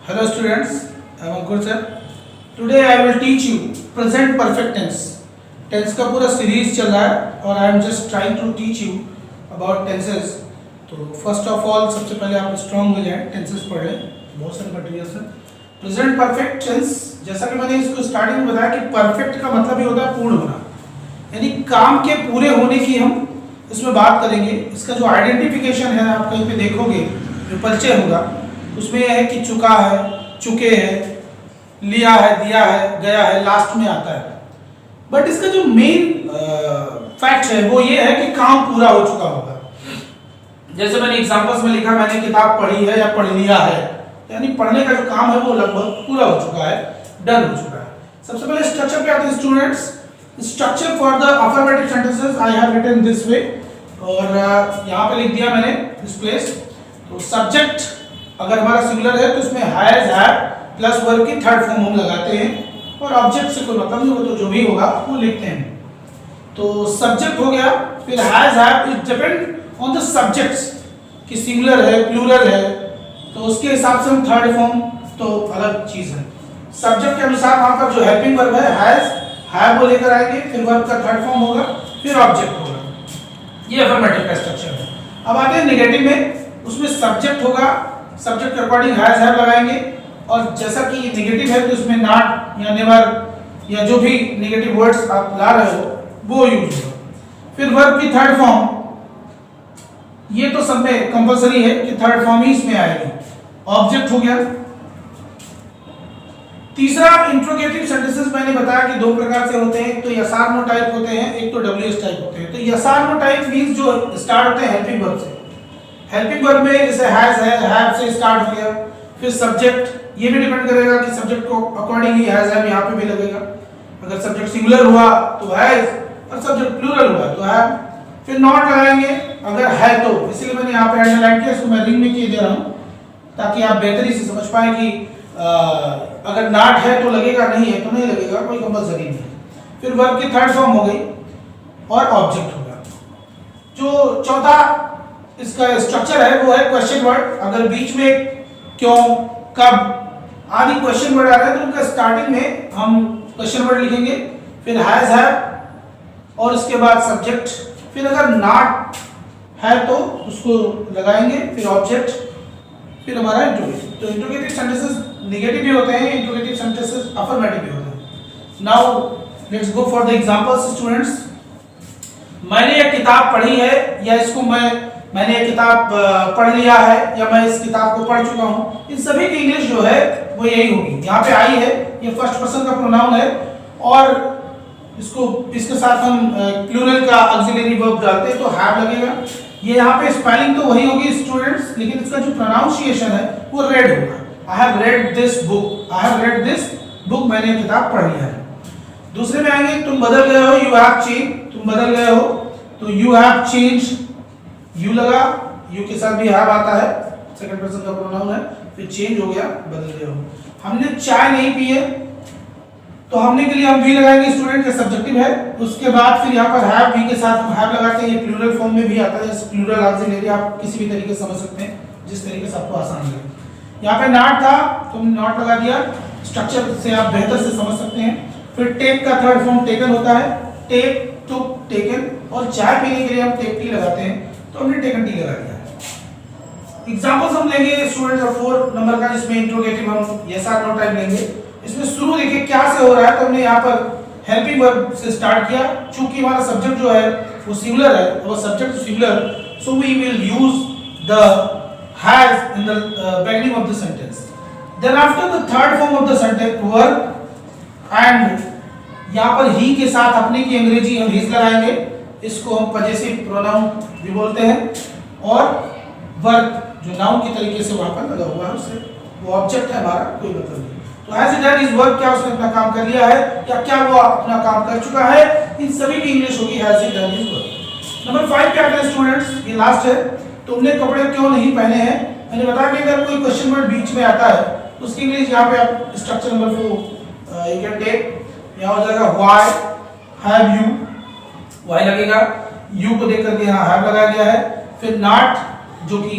Hello students, I am Ankur sir. Today I will teach you present perfect tense. Tense का पूरा series चल रहा है और I am just trying to teach you about tenses. तो first of all सबसे पहले आप स्ट्रॉन्ग हो जाए, टेंसेस पढ़ लें. बहुत सारे मटेरियल है. प्रेजेंट परफेक्ट टेंस, जैसा कि मैंने इसको स्टार्टिंग में बताया कि परफेक्ट का मतलब ही होता है पूर्ण होना, यानी काम के पूरे होने की हम इसमें बात करेंगे. इसका जो आइडेंटिफिकेशन है आप कहीं पे देखोगे, जो परिचय होगा उसमें यह है कि चुका है, चुके हैं, लिया है, दिया है, गया है, लास्ट में आता है. बट इसका जो मेन फैक्ट है वो ये है कि काम पूरा हो चुका होगा. जैसे मैंने एग्जांपल्स में लिखा, मैंने किताब पढ़ी है या पढ़ लिया है, यानी पढ़ने का जो काम है वो लगभग पूरा हो चुका है, डन हो चुका है. सबसे पहले स्ट्रक्चर पे आते हैं students. Structure for the affirmative sentences I have written this way, और यहाँ पे लिख दिया मैंने दिस प्लेस. तो सब्जेक्ट अगर हमारा सिंगुलर है तो इसमें हैज, हैव प्लस वर्ब की थर्ड फॉर्म हम लगाते हैं, और ऑब्जेक्ट से कोई मतलब नहीं होगा तो जो भी होगा वो लिखते हैं. तो सब्जेक्ट हो गया, फिर has, have, it depend on the subjects कि सिंगुलर है, प्लूरल है, तो उसके हिसाब से हम थर्ड फॉर्म तो अलग चीज है. सब्जेक्ट के अनुसार वहां पर जो हेल्पिंग वर्ब है हैज, हैव वो लेकर आएंगे, फिर वर्ब का थर्ड फॉर्म होगा, फिर ऑब्जेक्ट होगा. ये अफर्मेटिव का स्ट्रक्चर है. अब आते हैं नेगेटिव में. उसमें सब्जेक्ट होगा, सब्जेक्ट के अकॉर्डिंग हैज, हैव लगाएंगे, और जैसा कि ये नेगेटिव है तो इसमें नॉट या नेवर या जो भी नेगेटिव वर्ड्स आप ला रहे हो वो यूज होगा. फिर वर्ब की थर्ड फॉर्म, ये तो सब में कंपलसरी है कि थर्ड फॉर्म ही इसमें आएगी. ऑब्जेक्ट हो गया. तीसरा, इंट्रोगेटिव सेंटेंसेस मैंने बताया कि दो प्रकार से होते हैं. एक तो यस आर नो टाइप होते हैं, एक तो डब्ल्यूएस टाइप होते हैं. तो yes or no type means जो स्टार्ट होते हैं हेल्पिंग वर्ब से. हेल्पिंग वर्ब में जैसे हैज है, हैव से स्टार्ट हो गया. फिर सब्जेक्ट, ये भी डिपेंड करेगा कि सब्जेक्ट को अकॉर्डिंग ही हैज, हैव यहाँ पे भी लगेगा. अगर सब्जेक्ट सिंगुलर हुआ तो हैज, और सब्जेक्ट प्लूरल हुआ तो हैव. फिर नॉट लगाएंगे अगर है तो, इसीलिए मैंने यहाँ पे अंडरलाइन किया, इसको मैं रिंग में किए दे रहा हूँ ताकि आप बेहतरी से समझ पाए कि अगर नॉट है तो लगेगा, नहीं है तो नहीं लगेगा, कोई कंपल्सरी नहीं है. फिर वर्ब की थर्ड फॉर्म हो गई और ऑब्जेक्ट होगा. जो चौथा इसका स्ट्रक्चर है वो है क्वेश्चन वर्ड. अगर बीच में क्यों, कब आदि क्वेश्चन वर्ड आ रहे हैं तो उनका स्टार्टिंग में हम क्वेश्चन वर्ड लिखेंगे, फिर हैज, हैव और उसके बाद सब्जेक्ट. फिर अगर नॉट है तो उसको लगाएंगे, फिर ऑब्जेक्ट, फिर हमारा इंट्रोगेटिव. तो इंट्रोगेटिव सेंटेंसेस नेगेटिव भी होते हैं, इंट्रोगेटिव सेंटेंसेस अफर्मेटिव भी होते हैं. Now let's go for the examples students. मैंने ये किताब पढ़ी है, या इसको मैंने ये किताब पढ़ लिया है, या मैं इस किताब को पढ़ चुका हूँ. इन सभी की इंग्लिश जो है वो यही होगी. यहाँ पे आई है, ये फर्स्ट पर्सन का प्रोनाउन है, और इसके साथ हम प्लूरल का ऑक्सिलरी वर्ब डालते हैं तो हैव लगेगा. ये यहाँ पे स्पेलिंग तो वही होगी स्टूडेंट्स, लेकिन इसका जो प्रोनाउंसिएशन है वो रेड होगा. I have read this book, I have read this book, मैंने ये किताब पढ़ लिया है. दूसरे में आएंगे, तुम बदल गए हो, यू हैव चेंज, तुम बदल गए हो तो यू हैव चेंज, यू लगा, यू के साथ भी हैव आता है, सेकंड पर्सन का प्रोनाउन है. फिर चेंज हो गया, बदल गए हो. हमने चाय नहीं पी है तो हमने के लिए हम वी लगाएंगे स्टूडेंट, जो सब्जेक्टिव है. उसके बाद फिर यहाँ पर हैव, वी के साथ हम हैव लगाते हैं. ये प्लूरल फॉर्म में भी आता है, प्लूरल ऑक्सिलरी आप किसी भी तरीके से समझ सकते हैं, जिस तरीके से आपको आसान लगे. यहाँ पे नॉट था तो हमने नॉट लगा दिया. स्ट्रक्चर से आप बेहतर से समझ सकते हैं. फिर टेक का थर्ड फॉर्म टेकन होता है, टेक, टुक, टेकन, और चाय पीने के लिए हम टेक टी लगाते हैं तो हमने टेकन टी लगा दिया. एग्जांपल्स हम लेंगे स्टूडेंट्स और 4 नंबर का, जिसमें इंट्रोगेटिव हम यस आर नो टाइप लेंगे. इसमें शुरू देखिए क्या से हो रहा है, तो हमने यहाँ पर हेल्पिंग वर्ब से स्टार्ट किया. चूंकि हमारा सब्जेक्ट जो है वो सिंगुलर है, और subject singular, so we will use the has in the beginning of the sentence. Then after the third form of the sentence verb, and यहाँ पर ही के साथ अपने की अंग्रेजी हम हिज लगाएंगे, इसको हम पजेसिव प्रोनाउन भी बोलते हैं. और वर्ब जो नाउन की तरीके से वहां पर लगा हुआ है, उससे वो ऑब्जेक्ट है हमारा, कोई मतलब नहीं. तो has he done his work, क्या उसने अपना काम कर लिया है, या क्या वो अपना काम कर चुका है, इन सभी की इंग्लिश होगी has he done his work. Number 5 क्या है स्टूडेंट्स, ये लास्ट है. तुमने कपड़े क्यों नहीं पहने हैं. मैंने बताया कि अगर कोई क्वेश्चन वर्ड बीच में आता है तो उसकी इंग्लिश यहाँ पे आप structure number 4 you can take. यहाँ हो जाएगा व्हाई, हैव यू, व्हाई लगेगा, यू को देख करके यहाँ हैव लगाया गया है. फिर नॉट, जो कि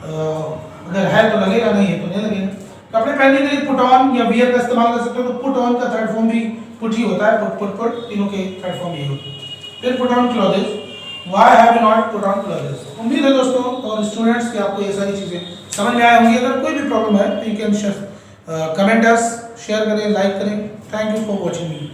अगर है तो लगेगा, नहीं है तो नहीं लगेगा. कपड़े पहनने के लिए पुट ऑन या वियर का इस्तेमाल कर सकते हो। तो पुट ऑन का थर्ड फॉर्म भी पुट ही होता है, पुट तीनों के थर्ड फॉर्म यही होते हैं। फिर put on clothes, why have you not put on clothes. उम्मीद है दोस्तों और स्टूडेंट्स कि आपको ये सारी चीजें समझ में आई होंगी। अगर कोई भी प्रॉब्लम है तो you can comment us, share करें, लाइक करें। Thank you for watching me.